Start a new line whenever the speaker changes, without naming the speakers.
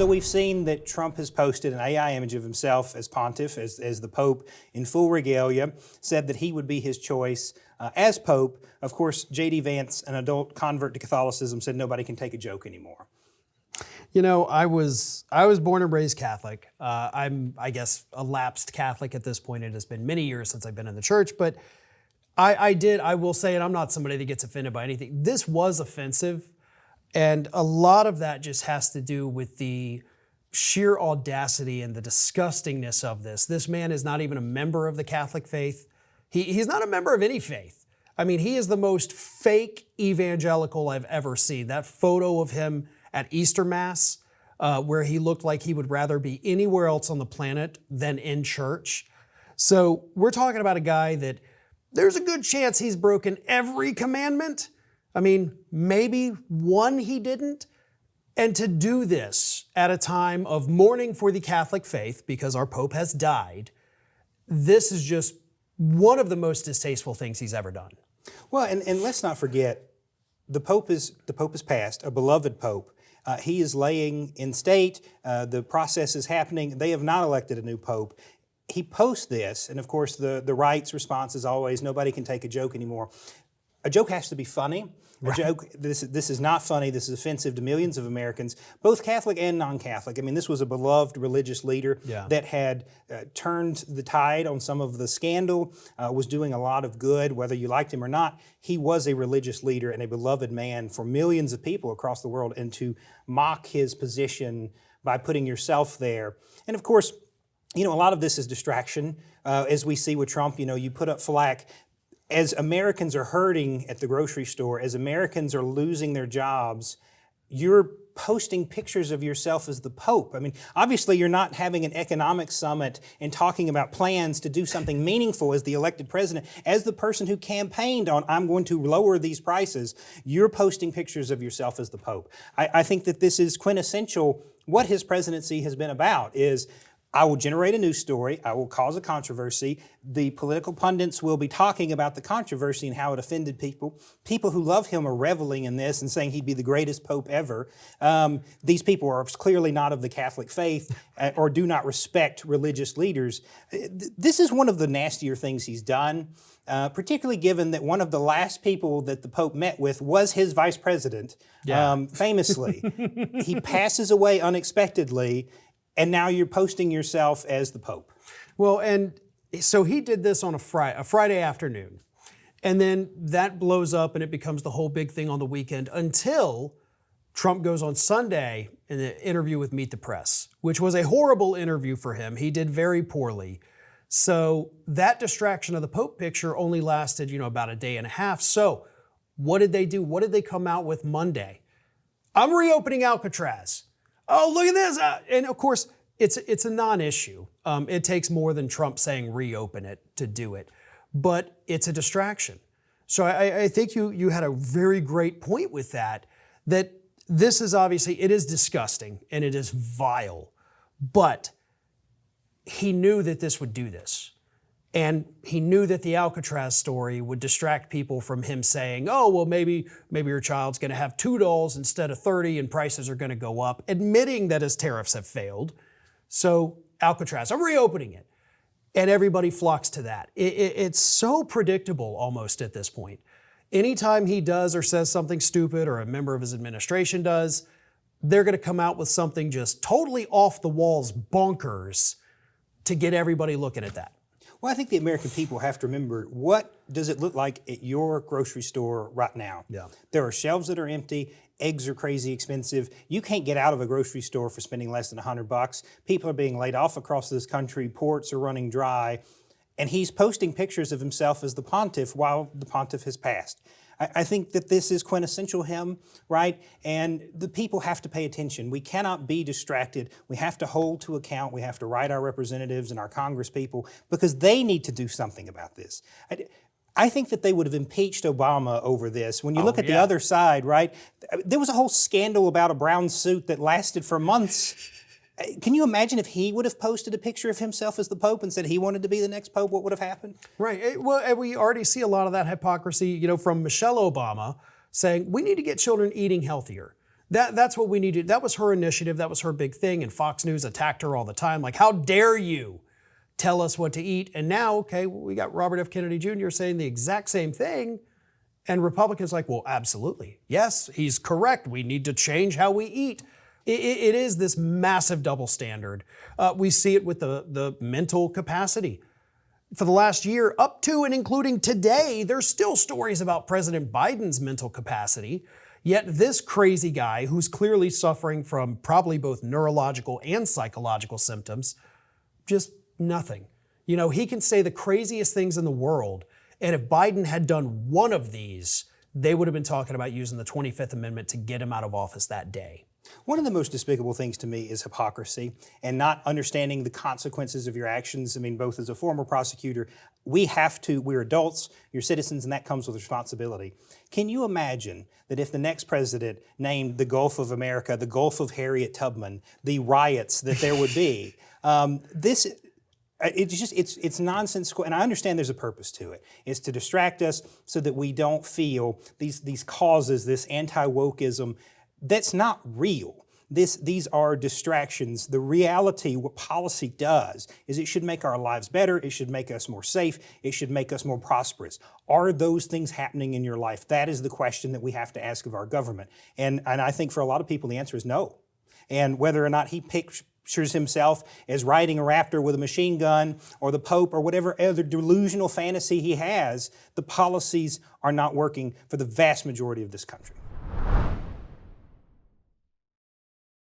So we've seen that Trump has posted an AI image of himself as pontiff, as the Pope in full regalia, said that he would be his choice as Pope. Of course, J.D. Vance, an adult convert to Catholicism, said nobody can take a joke anymore.
You know, I was born and raised Catholic. I'm, I guess, a lapsed Catholic at this point. It has been many years since I've been in the church, but I will say, and I'm not somebody that gets offended by anything, this was offensive. And a lot of that just has to do with the sheer audacity and the disgustingness of this. This man is not even a member of the Catholic faith. He's not a member of any faith. I mean, he is the most fake evangelical I've ever seen. That photo of him at Easter Mass, where he looked like he would rather be anywhere else on the planet than in church. So we're talking about a guy that there's a good chance he's broken every commandment. I mean, maybe one he didn't. And to do this at a time of mourning for the Catholic faith, because our Pope has died, this is just one of the most distasteful things he's ever done.
Well, and let's not forget, the Pope is passed, a beloved Pope. He is laying in state. The process is happening. They have not elected a new Pope. He posts this, and of course the right's response is always, nobody can take a joke anymore. A joke has to be funny. A joke, this is not funny, this is offensive to millions of Americans, both Catholic and non-Catholic. I mean, this was a beloved religious leader that had turned the tide on some of the scandal, was doing a lot of good, whether you liked him or not. He was a religious leader and a beloved man for millions of people across the world, and to mock his position by putting yourself there. And of course, you know, a lot of this is distraction. As we see with Trump, you know, you put up flack. As Americans are hurting at the grocery store, as Americans are losing their jobs, you're posting pictures of yourself as the Pope. I mean, obviously you're not having an economic summit and talking about plans to do something meaningful as the elected president. As the person who campaigned on, I'm going to lower these prices, you're posting pictures of yourself as the Pope. I think that this is quintessential. What his presidency has been about is, I will generate a news story, I will cause a controversy, the political pundits will be talking about the controversy and how it offended people. People who love him are reveling in this and saying he'd be the greatest Pope ever. These people are clearly not of the Catholic faith or do not respect religious leaders. This is one of the nastier things he's done, particularly given that one of the last people that the Pope met with was his vice president, famously. He passes away unexpectedly, and now you're posting yourself as the Pope.
Well, and so he did this on a Friday afternoon. And then that blows up and it becomes the whole big thing on the weekend until Trump goes on Sunday in an interview with Meet the Press, which was a horrible interview for him. He did very poorly. So that distraction of the Pope picture only lasted, you know, about a day and a half. So what did they do? What did they come out with Monday? I'm reopening Alcatraz. Oh, look at this. And of course, it's a non-issue. It takes more than Trump saying reopen it to do it. But it's a distraction. So I think you had a very great point with that this is obviously, it is disgusting and it is vile. But he knew that this would do this. And he knew that the Alcatraz story would distract people from him saying, oh, well, maybe your child's going to have $2 instead of 30 and prices are going to go up, admitting that his tariffs have failed. So Alcatraz, I'm reopening it. And everybody flocks to that. It's so predictable almost at this point. Anytime he does or says something stupid or a member of his administration does, they're going to come out with something just totally off the walls bonkers to get everybody looking at that.
Well, I think the American people have to remember, what does it look like at your grocery store right now?
Yeah.
There are shelves that are empty. Eggs are crazy expensive. You can't get out of a grocery store for spending less than $100. People are being laid off across this country. Ports are running dry. And he's posting pictures of himself as the pontiff while the pontiff has passed. I think that this is quintessential him, right? And the people have to pay attention. We cannot be distracted. We have to hold to account. We have to write our representatives and our Congress people because they need to do something about this. I think that they would have impeached Obama over this. When you look at the other side, right? There was a whole scandal about a brown suit that lasted for months. Can you imagine if he would have posted a picture of himself as the Pope and said he wanted to be the next Pope, what would have happened?
Right. Well, and we already see a lot of that hypocrisy, you know, from Michelle Obama saying we need to get children eating healthier. That's what we needed. That was her initiative. That was her big thing. And Fox News attacked her all the time. Like, how dare you tell us what to eat? And now, okay, we got Robert F. Kennedy Jr. saying the exact same thing. And Republicans like, well, absolutely. Yes, he's correct. We need to change how we eat. It is this massive double standard. We see it with the mental capacity. For the last year, up to and including today, there's still stories about President Biden's mental capacity. Yet this crazy guy, who's clearly suffering from probably both neurological and psychological symptoms, just nothing. You know, he can say the craziest things in the world, and if Biden had done one of these, they would have been talking about using the 25th Amendment to get him out of office that day.
One of the most despicable things to me is hypocrisy and not understanding the consequences of your actions. I mean, both as a former prosecutor, we're adults, you're citizens, and that comes with responsibility. Can you imagine that if the next president named the Gulf of America the Gulf of Harriet Tubman, the riots that there would be? It's nonsensical, and I understand there's a purpose to it. It's to distract us so that we don't feel these causes, this anti-wokeism, that's not real. These are distractions. The reality, what policy does, is it should make our lives better, it should make us more safe, it should make us more prosperous. Are those things happening in your life? That is the question that we have to ask of our government. And I think for a lot of people the answer is no. And whether or not he pictures himself as riding a raptor with a machine gun or the Pope or whatever other delusional fantasy he has, the policies are not working for the vast majority of this country.